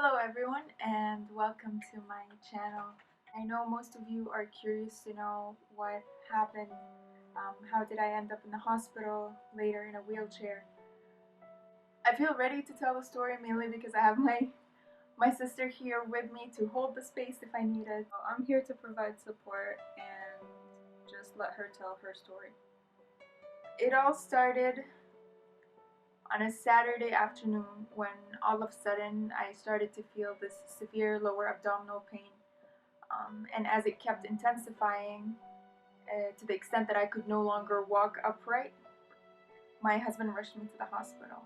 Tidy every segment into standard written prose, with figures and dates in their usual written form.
Hello everyone and welcome to my channel. I know most of you are curious to know what happened, how did I end up in the hospital, later in a wheelchair. I feel ready to tell the story mainly because I have my sister here with me to hold the space if I need it. I'm here to provide support and just let her tell her story. It all started on a Saturday afternoon when all of a sudden I started to feel this severe lower abdominal pain. And as it kept intensifying to the extent that I could no longer walk upright, my husband rushed me to the hospital.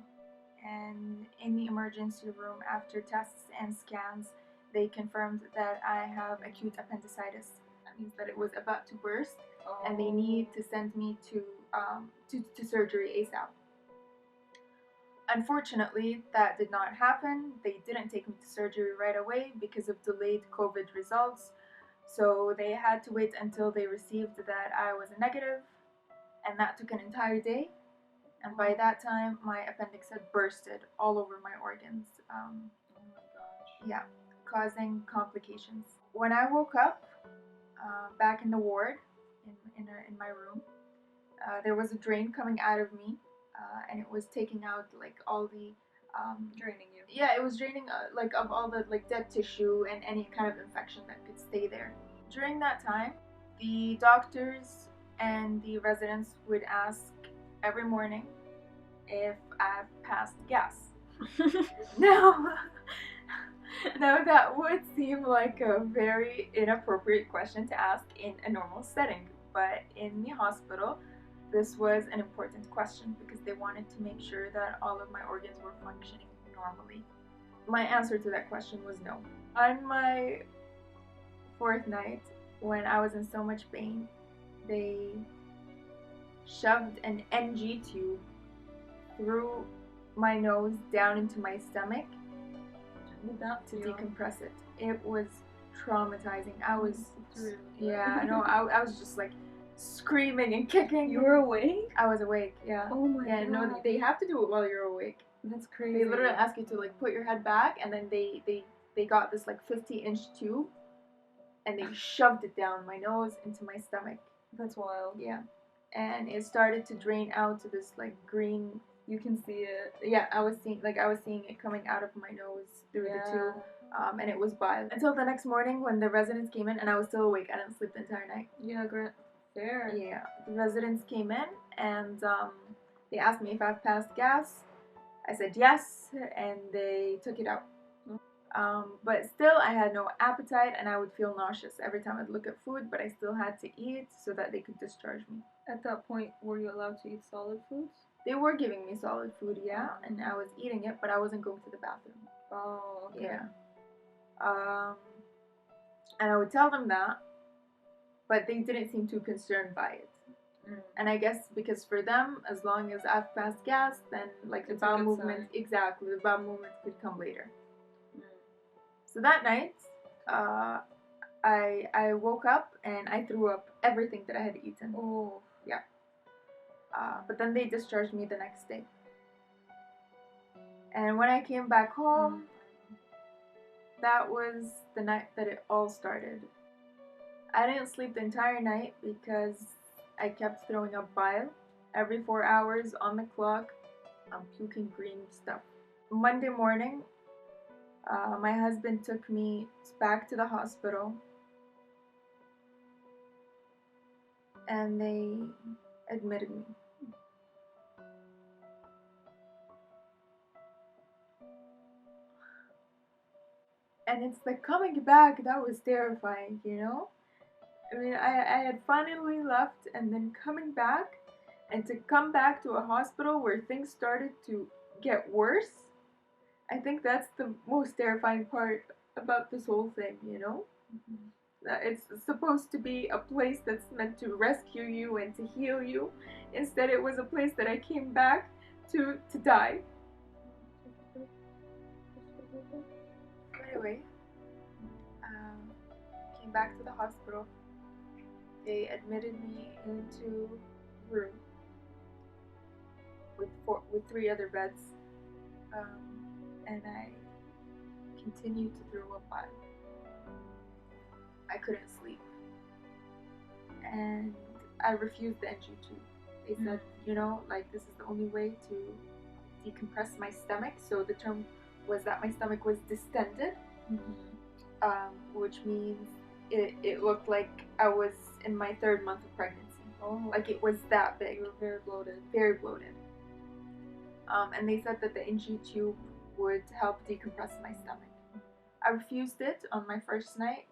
And in the emergency room, after tests and scans, they confirmed that I have acute appendicitis. That means that it was about to burst, and they need to send me to surgery ASAP. Unfortunately, that did not happen. They didn't take me to surgery right away because of delayed COVID results. So they had to wait until they received that I was negative, and that took an entire day. And by that time, my appendix had bursted all over my organs. Oh my gosh. Yeah, causing complications. When I woke up back in the ward, in my room, there was a drain coming out of me, and it was taking out like all the Draining you. yeah, it was draining like of all the like dead tissue and any kind of infection that could stay there. During that time, the doctors and the residents would ask every morning if I've passed gas. Now, now that would seem like a very inappropriate question to ask in a normal setting, but in the hospital, this was an important question because they wanted to make sure that all of my organs were functioning normally. My answer to that question was no. On my fourth night, when I was in so much pain, they shoved an NG tube through my nose down into my stomach to decompress it. It was traumatizing. I was, yeah, no, I was just like screaming and kicking. You were awake? I was awake, yeah. Oh my god. No, they have to do it while you're awake. That's crazy. They literally ask you to like put your head back, and then they got this like 50-inch tube, and they shoved it down my nose into my stomach. That's wild. Yeah, and it started to drain out to this like green. You can see it. Yeah, I was seeing it coming out of my nose through the tube, and it was bile. Until the next morning when the residents came in, and I was still awake. I didn't sleep the entire night. Yeah, great. Fair. Yeah, the residents came in and they asked me if I've passed gas. I said yes, and they took it out. But still, I had no appetite, and I would feel nauseous every time I'd look at food, but I still had to eat so that they could discharge me. At that point, were you allowed to eat solid foods? They were giving me solid food, yeah, and I was eating it, but I wasn't going to the bathroom. Oh, okay. Yeah. And I would tell them that, but they didn't seem too concerned by it. And I guess because for them, as long as I've passed gas, then like the bowel movement, exactly, the bowel movement could come later. So that night, I woke up and I threw up everything that I had eaten. Oh, yeah. But then they discharged me the next day. And when I came back home, that was the night that it all started. I didn't sleep the entire night because I kept throwing up bile. Every 4 hours on the clock, I'm puking green stuff. Monday morning, my husband took me back to the hospital, and they admitted me. And it's like coming back that was terrifying, you know? I mean, I had finally left, and then coming back, and to come back to a hospital where things started to get worse, I think that's the most terrifying part about this whole thing, you know? It's supposed to be a place that's meant to rescue you and to heal you. Instead, it was a place that I came back to die. Anyway, came back to the hospital. They admitted me into a room with 3 other beds, and I continued to throw up bile. I couldn't sleep. And I refused the NG tube. They said, you know, like, this is the only way to decompress my stomach. So the term was that my stomach was distended, which means it looked like I was in my 3rd month of pregnancy. Oh. Like, it was that big. You were very bloated. Very bloated. And they said that the NG tube would help decompress my stomach. I refused it on my first night,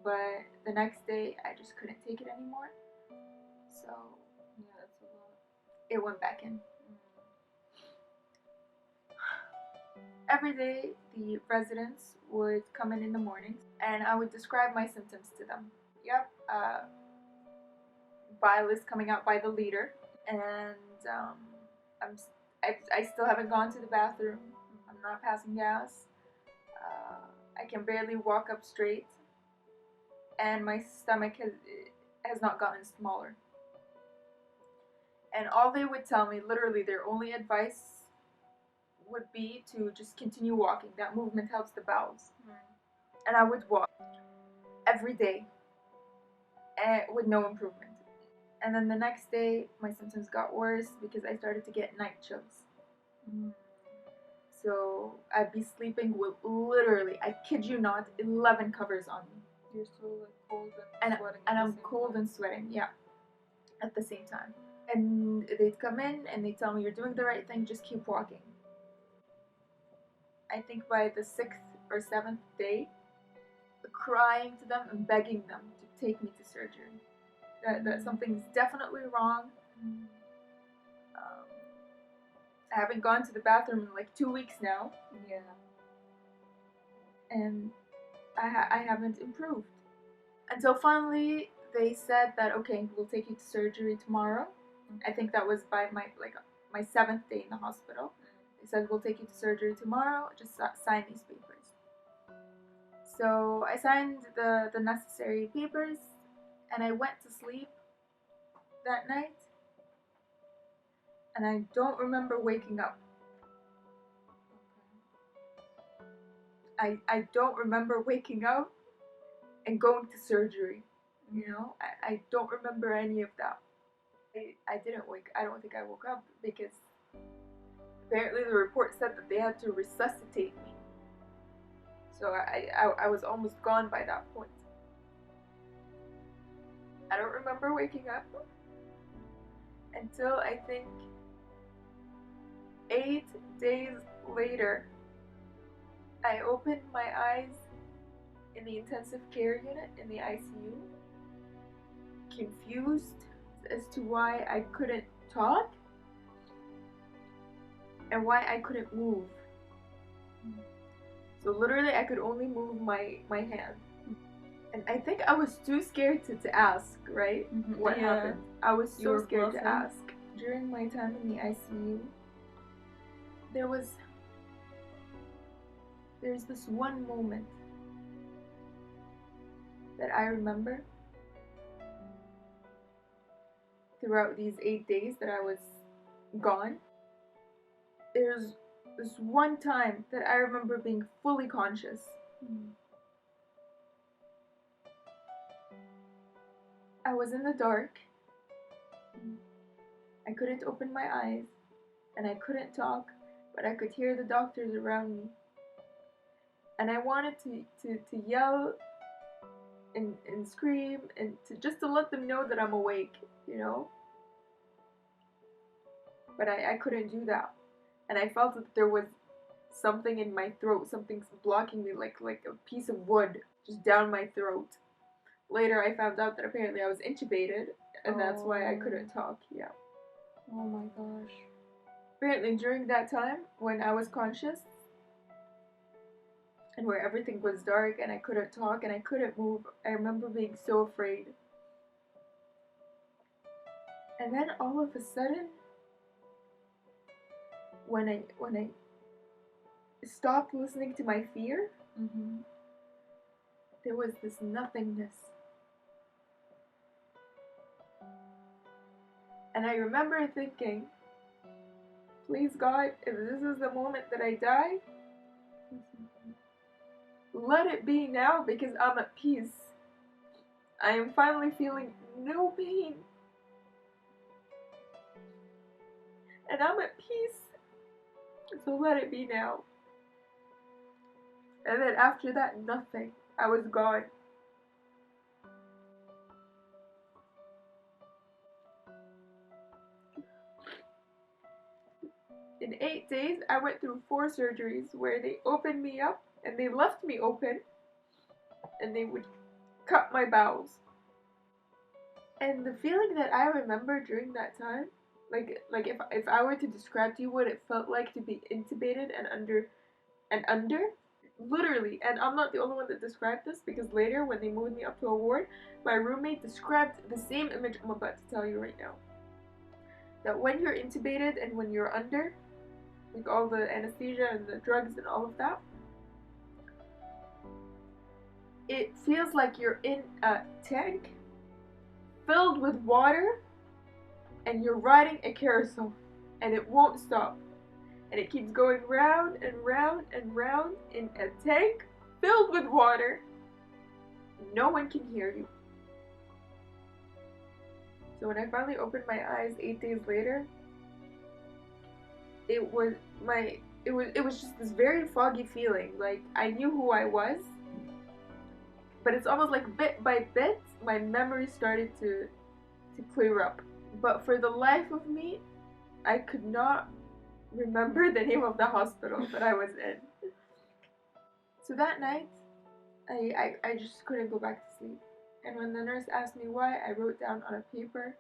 but the next day I just couldn't take it anymore. So yeah, that's a lot. It went back in. Every day the residents would come in the mornings and I would describe my symptoms to them. Yep, bile is coming out by the liter, and I still haven't gone to the bathroom. I'm not passing gas. I can barely walk up straight, and my stomach has not gotten smaller. And all they would tell me, literally their only advice would be to just continue walking. That movement helps the bowels. And I would walk every day with no improvement. And then the next day, my symptoms got worse because I started to get night chills. So I'd be sleeping with literally, I kid you not, 11 covers on me. You're so like cold and sweating. And I'm cold and sweating, yeah, at the same time. And they'd come in and they'd tell me, you're doing the right thing, just keep walking. I think by the 6th or 7th day, crying to them and begging them to take me to surgery. That something's definitely wrong. I haven't gone to the bathroom in like 2 weeks now. Yeah. And I haven't improved. Until finally they said that, okay, we'll take you to surgery tomorrow. I think that was by my 7th day in the hospital. They said, we'll take you to surgery tomorrow, just sign these papers. So I signed the necessary papers, and I went to sleep that night, and I don't remember waking up. I don't remember waking up and going to surgery, you know? I don't remember any of that. I don't think I woke up because apparently the report said that they had to resuscitate me. So I was almost gone by that point. I don't remember waking up until I think 8 days later. I opened my eyes in the intensive care unit in the ICU, confused as to why I couldn't talk and why I couldn't move. So literally I could only move my hand. And I think I was too scared to ask, right? What happened. I was so scared to ask. During my time in the ICU, there's this one moment that I remember throughout these 8 days that I was gone. There's this one time that I remember being fully conscious. I was in the dark. I couldn't open my eyes and I couldn't talk, but I could hear the doctors around me. And I wanted to yell and scream and just to let them know that I'm awake, you know? But I couldn't do that. And I felt that there was something in my throat, something's blocking me, like a piece of wood just down my throat. Later I found out that apparently I was intubated, and that's why I couldn't talk, yeah. Oh my gosh. Apparently during that time, when I was conscious, and where everything was dark and I couldn't talk and I couldn't move, I remember being so afraid. And then all of a sudden, when I stopped listening to my fear, there was this nothingness. And I remember thinking, please God, if this is the moment that I die, let it be now because I'm at peace. I am finally feeling no pain. And I'm at peace. So let it be now. And then after that, nothing. I was gone. In 8 days, I went through 4 surgeries where they opened me up and they left me open and they would cut my bowels. And the feeling that I remember during that time, like if I were to describe to you what it felt like to be intubated and under, literally, and I'm not the only one that described this because later when they moved me up to a ward, my roommate described the same image I'm about to tell you right now. That when you're intubated and when you're under, like all the anesthesia and the drugs and all of that, it feels like you're in a tank filled with water and you're riding a carousel and it won't stop. And it keeps going round and round and round in a tank filled with water. No one can hear you. So when I finally opened my eyes 8 days later, it was just this very foggy feeling. Like I knew who I was, but it's almost like bit by bit my memory started to clear up. But for the life of me, I could not remember the name of the hospital that I was in. So that night, I just couldn't go back to sleep. And when the nurse asked me why, I wrote down on a paper,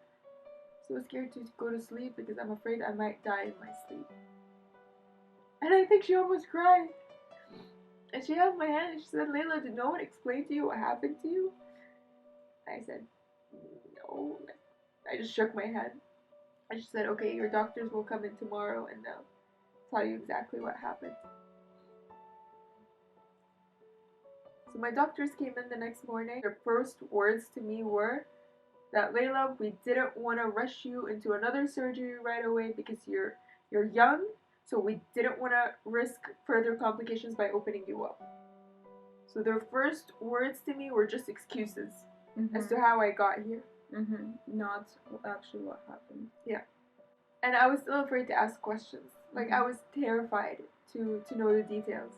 so scared to go to sleep because I'm afraid I might die in my sleep. And I think she almost cried. And she held my hand and she said, Layla, did no one explain to you what happened to you? I said, no. I just shook my head. And she said, okay, your doctors will come in tomorrow and they'll tell you exactly what happened. So my doctors came in the next morning. Their first words to me were that, Layla, we didn't want to rush you into another surgery right away because you're young, so we didn't want to risk further complications by opening you up. So their first words to me were just excuses as to how I got here. Not actually what happened. Yeah. And I was still afraid to ask questions. Like I was terrified to know the details.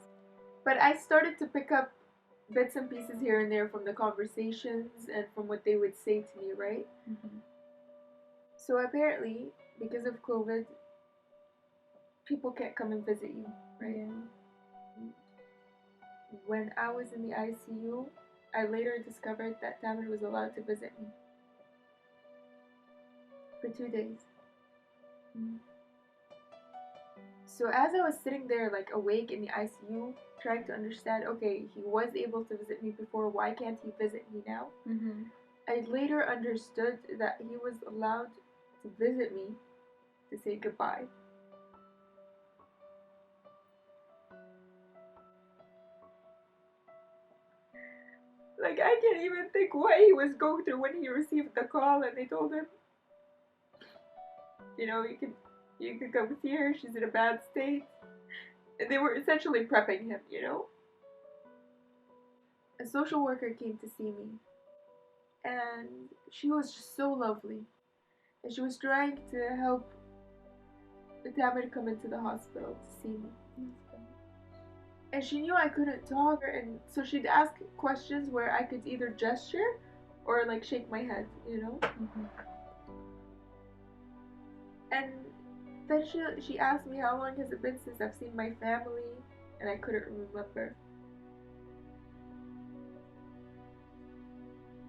But I started to pick up bits and pieces here and there from the conversations and from what they would say to me, right? So apparently, because of COVID, people can't come and visit you, right? Yeah. When I was in the ICU, I later discovered that Tamir was allowed to visit me for 2 days. So as I was sitting there like awake in the ICU, trying to understand, okay, he was able to visit me before, why can't he visit me now? I later understood that he was allowed to visit me to say goodbye. Like I can't even think what he was going through when he received the call and they told him, you know, you could come see her, she's in a bad state. And they were essentially prepping him, you know. A social worker came to see me, and she was just so lovely. And she was trying to help Tamir come into the hospital to see me. And she knew I couldn't talk, and so she'd ask questions where I could either gesture or like shake my head, you know. And then she asked me how long has it been since I've seen my family, and I couldn't remember.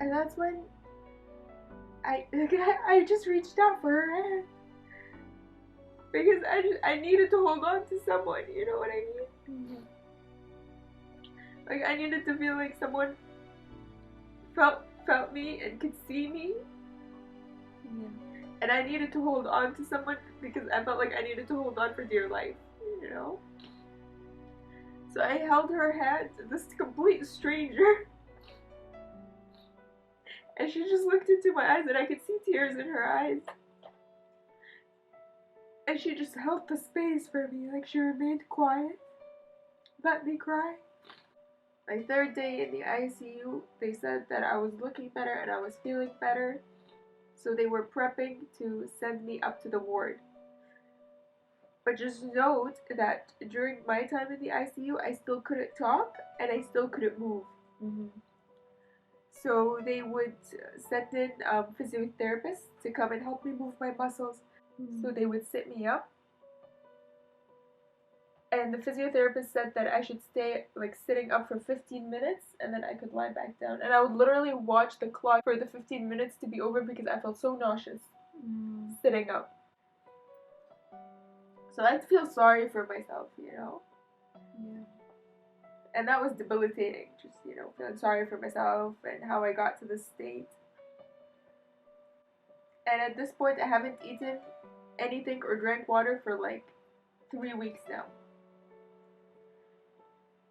And that's when I just reached out for her hand because I needed to hold on to someone. You know what I mean? Like I needed to feel like someone felt me and could see me. And I needed to hold on to someone because I felt like I needed to hold on for dear life, you know? So I held her hand, this complete stranger. And she just looked into my eyes and I could see tears in her eyes. And she just held the space for me, like she remained quiet. Let me cry. My third day in the ICU, they said that I was looking better and I was feeling better, so they were prepping to send me up to the ward. But just note that during my time in the ICU, I still couldn't talk and I still couldn't move. So they would send in physiotherapists to come and help me move my muscles. So they would sit me up. And the physiotherapist said that I should stay like sitting up for 15 minutes and then I could lie back down. And I would literally watch the clock for the 15 minutes to be over because I felt so nauseous sitting up. So I'd feel sorry for myself, you know? Yeah. And that was debilitating, just, you know, feeling sorry for myself and how I got to this state. And at this point, I haven't eaten anything or drank water for like 3 weeks now.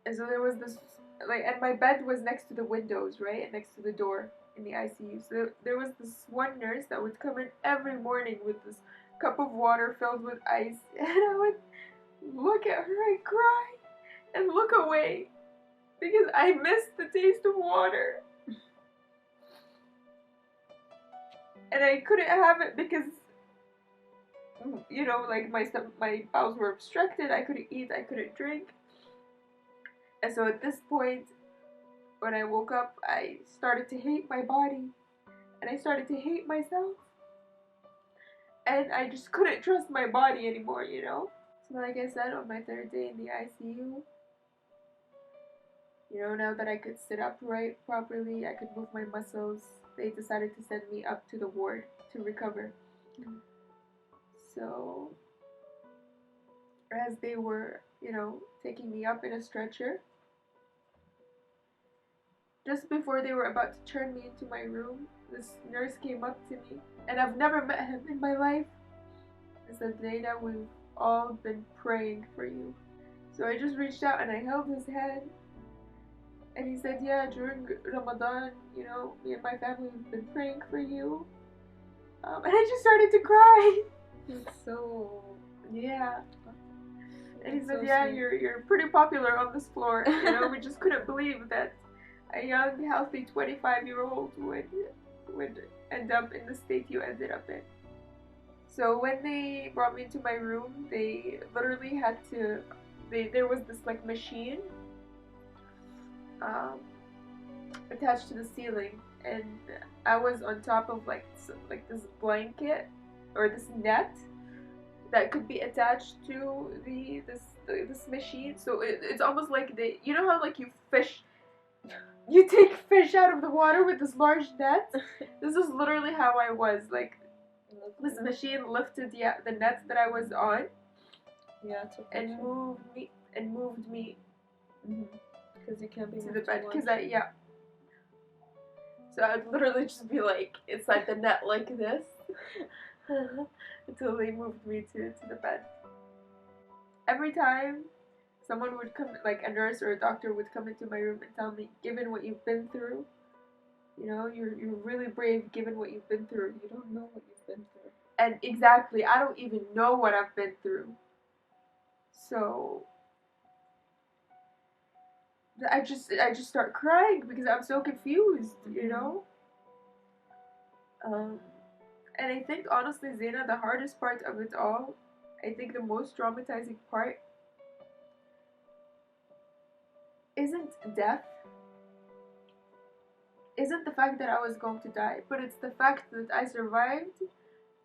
And so there was this, like, and my bed was next to the windows, right? And next to the door in the ICU. So there was this one nurse that would come in every morning with this cup of water filled with ice. And I would look at her and cry and look away because I missed the taste of water. And I couldn't have it because, you know, like my bowels were obstructed. I couldn't eat, I couldn't drink. And so at this point, when I woke up, I started to hate my body. And I started to hate myself. And I just couldn't trust my body anymore, you know? So like I said, on my third day in the ICU, you know, now that I could sit upright properly, I could move my muscles, they decided to send me up to the ward to recover. So, as they were, you know, taking me up in a stretcher, just before they were about to turn me into my room, this nurse came up to me, and I've never met him in my life, and said, Zayda, we've all been praying for you. So I just reached out and I held his hand, and he said, yeah, during Ramadan, you know, me and my family have been praying for you. And I just started to cry. It's so... Yeah. And he said, so yeah, sweet. you're pretty popular on this floor. You know, we just couldn't believe that a young, healthy 25-year-old would end up in the state you ended up in. So when they brought me into my room, they literally had to, there was this like machine attached to the ceiling, and I was on top of like this blanket or this net that could be attached to this machine. So it's almost like you know how like you take fish out of the water with this large net. This is literally how I was, like this machine lifted the net that I was on, and moved me because you can't be to the bed because so I'd literally just be like inside the net like this until they moved me to the bed. Every time someone would come, like a nurse or a doctor would come into my room and tell me, given what you've been through, you know, you're really brave given what you've been through. You don't know what you've been through. And exactly, I don't even know what I've been through. So I just start crying because I'm so confused, you know? And I think honestly, Zaina, the hardest part of it all, I think the most traumatizing part isn't death, isn't the fact that I was going to die, but it's the fact that I survived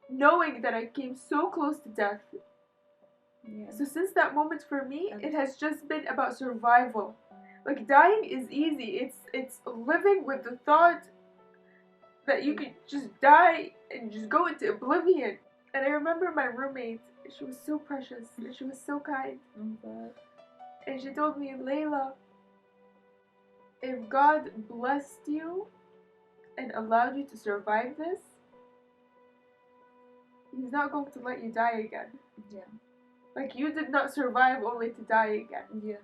knowing that I came so close to death. Yeah. So since that moment for me, it has just been about survival. Like dying is easy. It's living with the thought that you could just die and just go into oblivion. And I remember my roommate, she was so precious and she was so kind. And she told me, Layla, if God blessed you and allowed you to survive this, He's not going to let you die again. Yeah. Like, you did not survive only to die again. Yeah.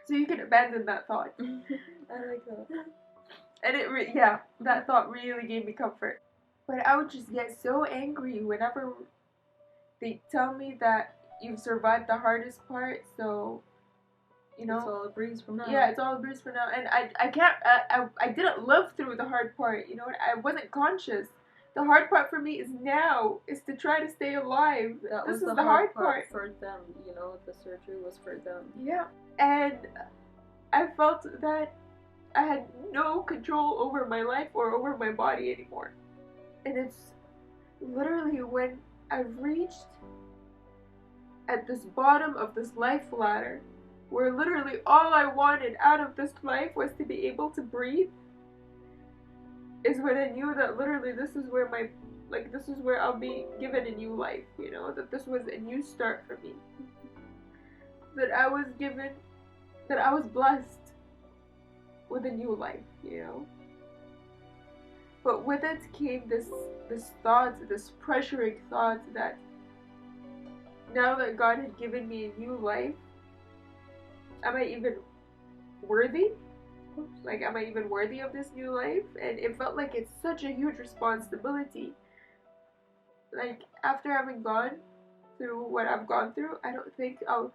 So you can abandon that thought. I like that. And that thought really gave me comfort. But I would just get so angry whenever they tell me that you've survived the hardest part, so you know. It's all a breeze from now. Yeah, it's all a breeze for now, and I can't I didn't live through the hard part. You know, I wasn't conscious. The hard part for me is now is to try to stay alive. That This was is the hard part for them. You know, the surgery was for them. Yeah, and I felt that I had no control over my life or over my body anymore. And it's literally when I've reached at this bottom of this life ladder, where literally all I wanted out of this life was to be able to breathe, is when I knew that literally this is where this is where I'll be given a new life, you know, that this was a new start for me. That I was blessed with a new life, you know. But with it came this thought, this pressuring thought that now that God had given me a new life, am I even worthy? Like, am I even worthy of this new life? And it felt like it's such a huge responsibility. Like, after having gone through what I've gone through, I don't think I'll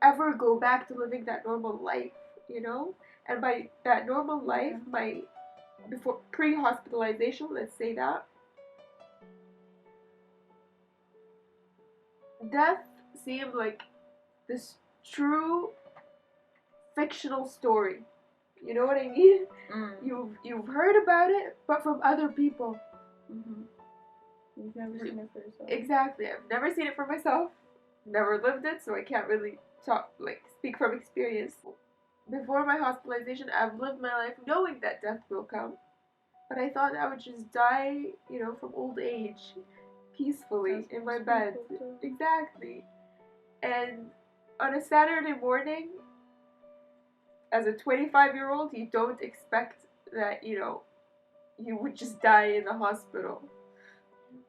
ever go back to living that normal life, you know? And by that normal life, before pre-hospitalization, let's say that, death seemed like this true fictional story. You know what I mean? You've heard about it, but from other people. You've never seen it for yourself. Exactly. I've never seen it for myself. Never lived it, so I can't really speak from experience. Before my hospitalization, I've lived my life knowing that death will come. But I thought I would just die, you know, from old age, peacefully in my bed. Exactly. And on a Saturday morning, as a 25-year-old, you don't expect that, you know, you would just die in the hospital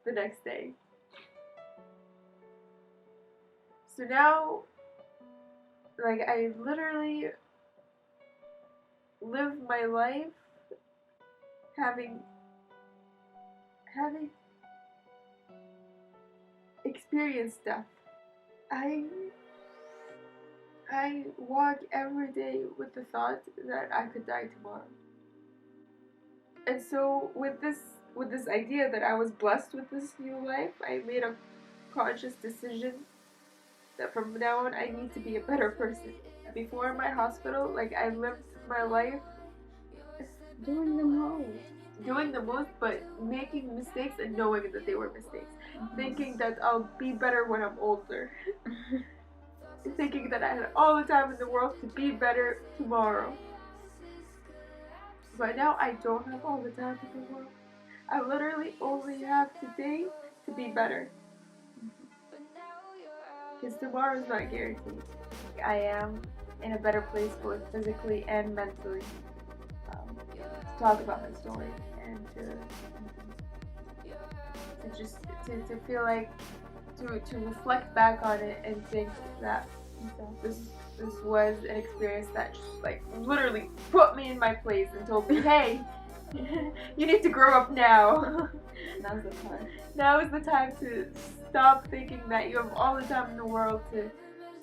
the next day. So now, like, I literally live my life having experienced death. I walk every day with the thought that I could die tomorrow. And so with this idea that I was blessed with this new life, I made a conscious decision that from now on I need to be a better person. Before my hospital, like, I lived my life doing the most, but making mistakes and knowing that they were mistakes. Thinking that I'll be better when I'm older. Thinking that I had all the time in the world to be better tomorrow. But now I don't have all the time in the world. I literally only have today to be better. Because tomorrow is not guaranteed. I am in a better place both physically and mentally to talk about my story and to feel like to reflect back on it and think that this was an experience that just like literally put me in my place and told me, hey, you need to grow up now. Now's the time. Now is the time to stop thinking that you have all the time in the world to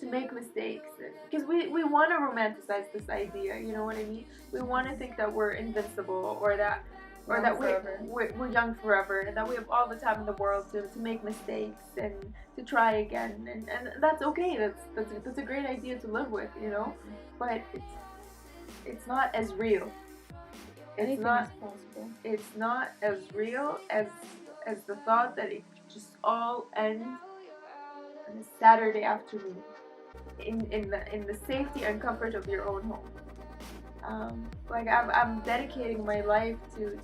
make mistakes. Because we want to romanticize this idea, you know what I mean? We want to think that we're invincible or that we're young forever and that we have all the time in the world to make mistakes and to try again. And that's okay. That's a great idea to live with, you know? But it's not as real. Anything is possible. It's not as real as the thought that it could just all end on a Saturday afternoon in the safety and comfort of your own home. Like I'm dedicating my life to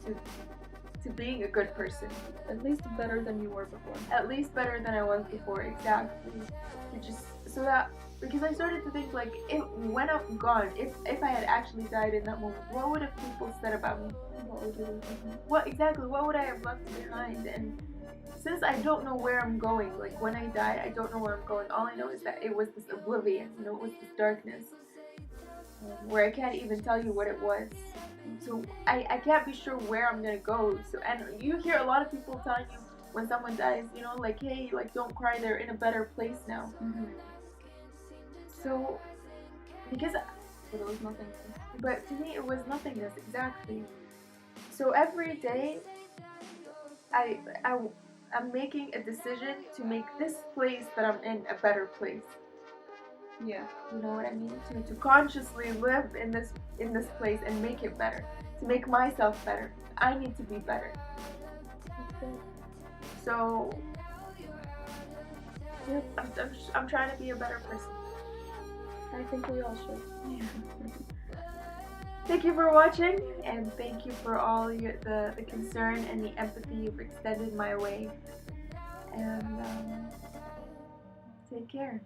being a good person. At least better than you were before. At least better than I was before, exactly. So that, because I started to think, like, when I'm gone, if I had actually died in that moment, what would have people said about me? What would you do? What would I have left behind? And since I don't know where I'm going, like, when I die, I don't know where I'm going. All I know is that it was this oblivion, you know, it was this darkness, where I can't even tell you what it was. So I can't be sure where I'm gonna go. So, and you hear a lot of people telling you when someone dies, you know, like, hey, like, don't cry, they're in a better place now. So because But it was nothing. but to me it was nothingness exactly. So every day I I I'm making a decision to make this place that I'm in a better place. Yeah. You know what I mean? To consciously live in this place and make it better. To make myself better. I need to be better. So Yep. I'm trying to be a better person. I think we all should. Yeah. Thank you for watching, and thank you for all the concern and the empathy you've extended my way. And take care.